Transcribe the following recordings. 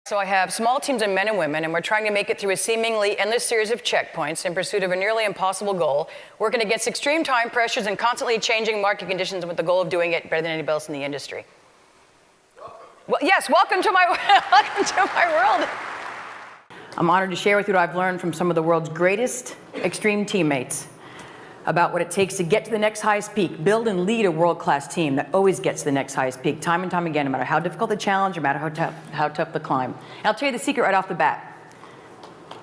So I have small teams of men and women, and we're trying to make it through a seemingly endless series of checkpoints in pursuit of a nearly impossible goal, working against extreme time pressures and constantly changing market conditions with the goal of doing it better than anybody else in the industry. Well, yes, welcome to my world. I'm honored to share with you what I've learned from some of the world's greatest extreme teammates about what it takes to get to the next highest peak, build and lead a world-class team that always gets to the next highest peak, time and time again, no matter how difficult the challenge, no matter how tough the climb. And I'll tell you the secret right off the bat.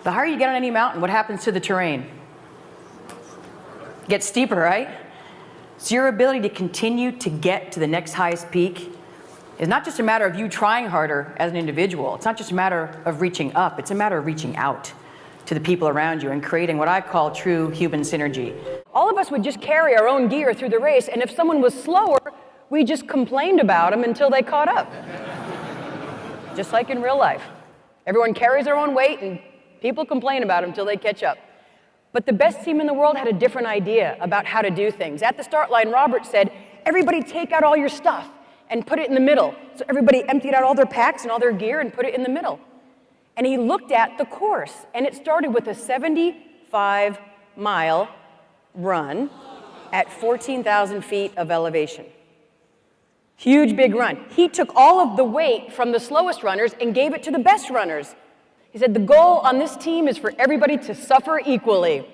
The higher you get on any mountain, what happens to the terrain? It gets steeper, right? So your ability to continue to get to the next highest peak is not just a matter of you trying harder as an individual. It's not just a matter of reaching up. It's a matter of reaching out to the people around you and creating what I call true human synergy. All of us would just carry our own gear through the race, and if someone was slower, we just complained about them until they caught up. Just like in real life. Everyone carries their own weight, and people complain about them until they catch up. But the best team in the world had a different idea about how to do things. At the start line, Robert said, everybody take out all your stuff and put it in the middle. So everybody emptied out all their packs and all their gear and put it in the middle. And he looked at the course, and it started with a 75-mile run at 14,000 feet of elevation. Huge, big run. He took all of the weight from the slowest runners and gave it to the best runners. He said, the goal on this team is for everybody to suffer equally.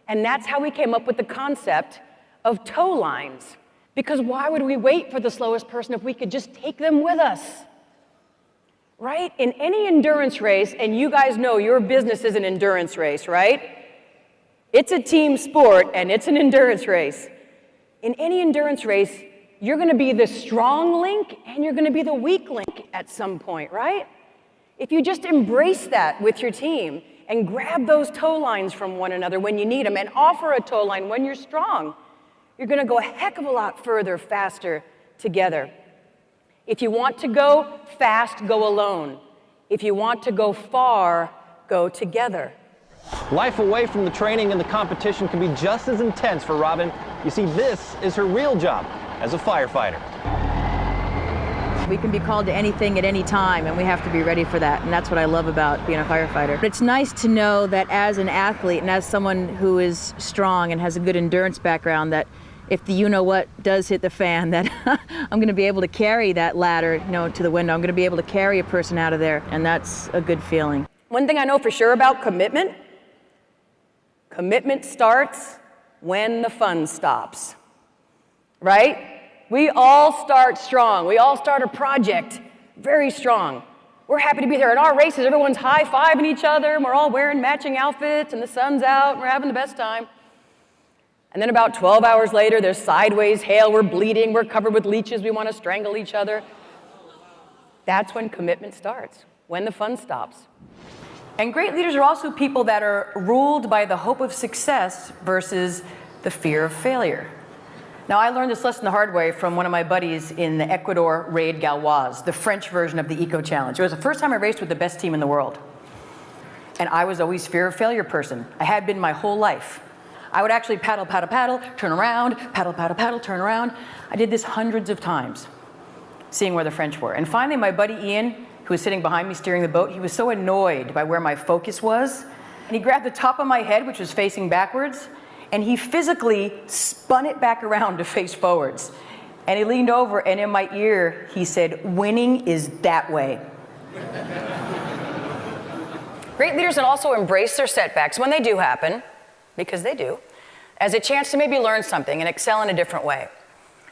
And that's how we came up with the concept of tow lines. Because why would we wait for the slowest person if we could just take them with us? Right? In any endurance race, and you guys know your business is an endurance race, right? It's a team sport, and it's an endurance race. In any endurance race, you're going to be the strong link, and you're going to be the weak link at some point, right? If you just embrace that with your team and grab those tow lines from one another when you need them and offer a tow line when you're strong, you're going to go a heck of a lot further, faster together. If you want to go fast, go alone. If you want to go far, go together. Life away from the training and the competition can be just as intense for Robin. You see, this is her real job as a firefighter. We can be called to anything at any time, and we have to be ready for that, and that's what I love about being a firefighter. But it's nice to know that as an athlete and as someone who is strong and has a good endurance background, that if the you-know-what does hit the fan, that I'm going to be able to carry that ladder, to the window. I'm going to be able to carry a person out of there, and that's a good feeling. One thing I know for sure about commitment starts when the fun stops, right? We all start strong. We all start a project very strong. We're happy to be there. At our races, everyone's high-fiving each other, and we're all wearing matching outfits, and the sun's out, and we're having the best time. And then about 12 hours later, there's sideways hail, we're bleeding, we're covered with leeches, we want to strangle each other. That's when commitment starts, when the fun stops. And great leaders are also people that are ruled by the hope of success versus the fear of failure. Now, I learned this lesson the hard way from one of my buddies in the Ecuador Raid Gauloise, the French version of the Eco Challenge. It was the first time I raced with the best team in the world. And I was always fear of failure person. I had been my whole life. I would actually paddle, turn around, paddle, turn around. I did this hundreds of times, seeing where the French were. And finally, my buddy Ian, who was sitting behind me steering the boat, he was so annoyed by where my focus was. And he grabbed the top of my head, which was facing backwards, and he physically spun it back around to face forwards. And he leaned over, and in my ear, he said, winning is that way. Great leaders will also embrace their setbacks when they do happen, because they do, as a chance to maybe learn something and excel in a different way.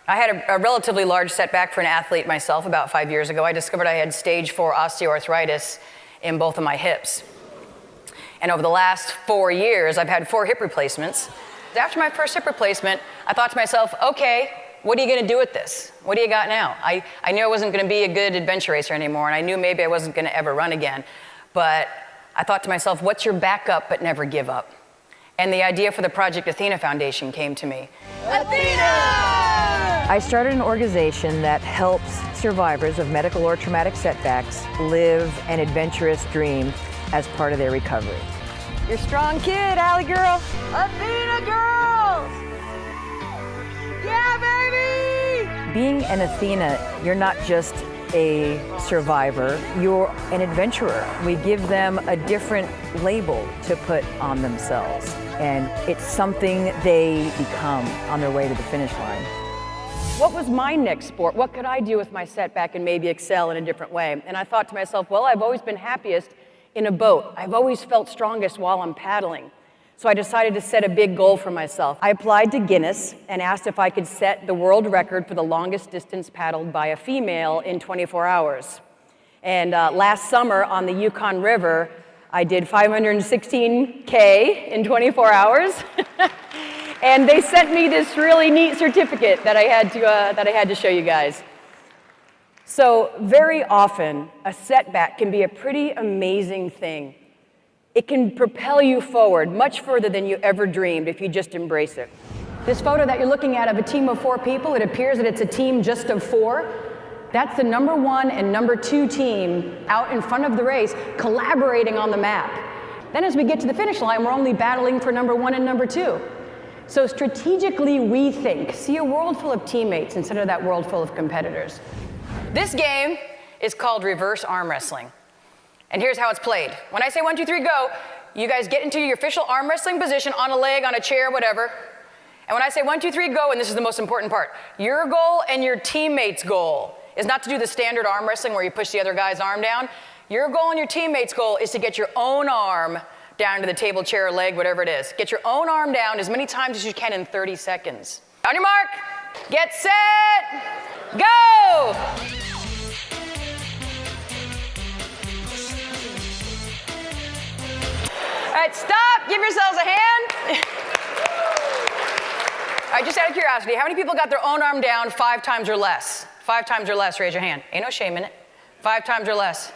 I had a relatively large setback for an athlete myself about 5 years ago. I discovered I had stage 4 osteoarthritis in both of my hips. And over the last 4 years, I've had 4 hip replacements. After my first hip replacement, I thought to myself, okay, what are you gonna do with this? What do you got now? I knew I wasn't gonna be a good adventure racer anymore, and I knew maybe I wasn't gonna ever run again. But I thought to myself, what's your backup but never give up? And the idea for the Project Athena Foundation came to me. Athena! I started an organization that helps survivors of medical or traumatic setbacks live an adventurous dream as part of their recovery. You're a strong kid, Allie girl. Athena girls! Yeah, baby! Being an Athena, you're not just a survivor, you're an adventurer. We give them a different label to put on themselves, and it's something they become on their way to the finish line. What was my next sport? What could I do with my setback and maybe excel in a different way? And I thought to myself, well, I've always been happiest in a boat. I've always felt strongest while I'm paddling. So I decided to set a big goal for myself. I applied to Guinness and asked if I could set the world record for the longest distance paddled by a female in 24 hours. And last summer on the Yukon River, I did 516K in 24 hours. And they sent me this really neat certificate that I had to show you guys. So very often, a setback can be a pretty amazing thing. It can propel you forward much further than you ever dreamed if you just embrace it. This photo that you're looking at of a team of 4 people, it appears that it's a team just of 4. That's the #1 and #2 team out in front of the race, collaborating on the map. Then as we get to the finish line, we're only battling for #1 and #2. So strategically rethink. See a world full of teammates instead of that world full of competitors. This game is called reverse arm wrestling. And here's how it's played. When I say 1, 2, 3, go, you guys get into your official arm wrestling position on a leg, on a chair, whatever. And when I say 1, 2, 3, go, and this is the most important part, your goal and your teammate's goal is not to do the standard arm wrestling where you push the other guy's arm down. Your goal and your teammate's goal is to get your own arm down to the table, chair, or leg, whatever it is. Get your own arm down as many times as you can in 30 seconds. On your mark, get set, go! All right, stop, give yourselves a hand. All right, just out of curiosity, how many people got their own arm down 5 times or less? 5 times or less, raise your hand. Ain't no shame in it. 5 times or less.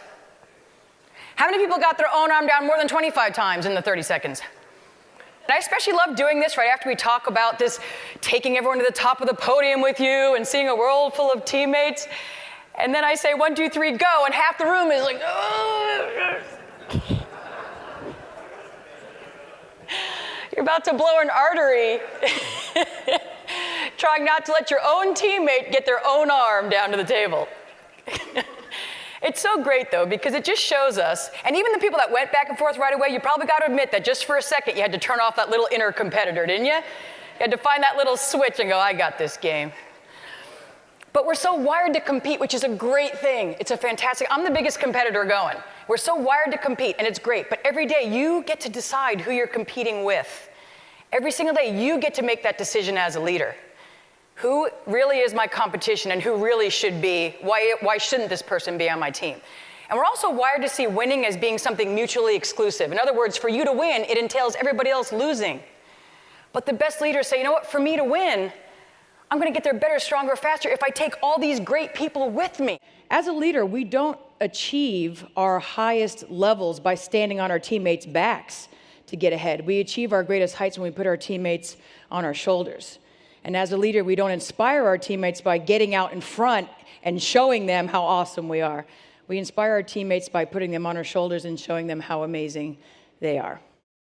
How many people got their own arm down more than 25 times in the 30 seconds? And I especially love doing this right after we talk about this, taking everyone to the top of the podium with you and seeing a world full of teammates. And then I say 1, 2, 3, go, and half the room is like, oh. You're about to blow an artery, trying not to let your own teammate get their own arm down to the table. It's so great, though, because it just shows us, and even the people that went back and forth right away, you probably got to admit that just for a second you had to turn off that little inner competitor, didn't you? You had to find that little switch and go, I got this game. But we're so wired to compete, which is a great thing. It's a fantastic, I'm the biggest competitor going. We're so wired to compete, and it's great. But every day you get to decide who you're competing with. Every single day you get to make that decision as a leader. Who really is my competition and who really should be, why shouldn't this person be on my team? And we're also wired to see winning as being something mutually exclusive. In other words, for you to win, it entails everybody else losing. But the best leaders say, you know what, for me to win, I'm gonna get there better, stronger, faster if I take all these great people with me. As a leader, we don't achieve our highest levels by standing on our teammates' backs to get ahead. We achieve our greatest heights when we put our teammates on our shoulders. And as a leader, we don't inspire our teammates by getting out in front and showing them how awesome we are. We inspire our teammates by putting them on our shoulders and showing them how amazing they are.